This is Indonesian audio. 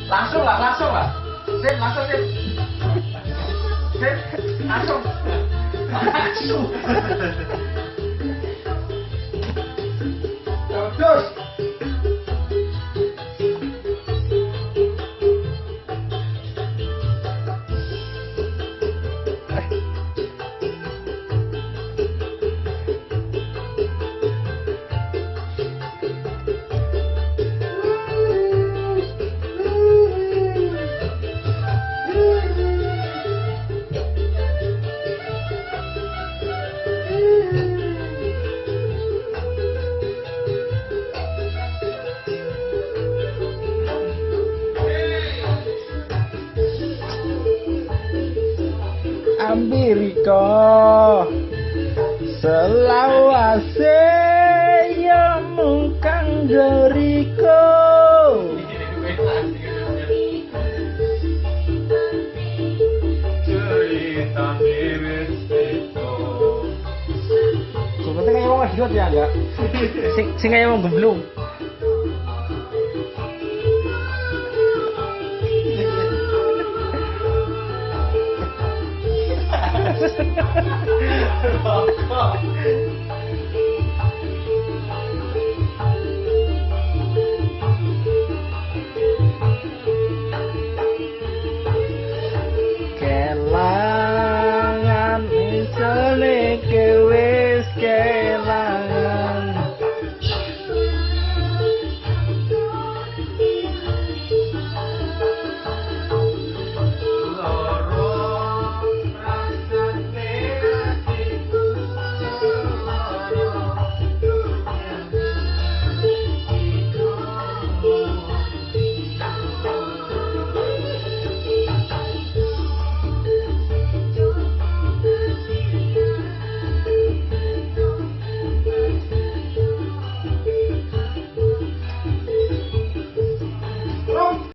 Langsung lah, langsung lah. Sip, langsung sip. Sip, langsung. Langsung. Terus. Ambiriko selawase ya mungkang deriko Cerita mirip itu. seperti kayak wong ngedot ya enggak sing kayak wong gemblung Rokok.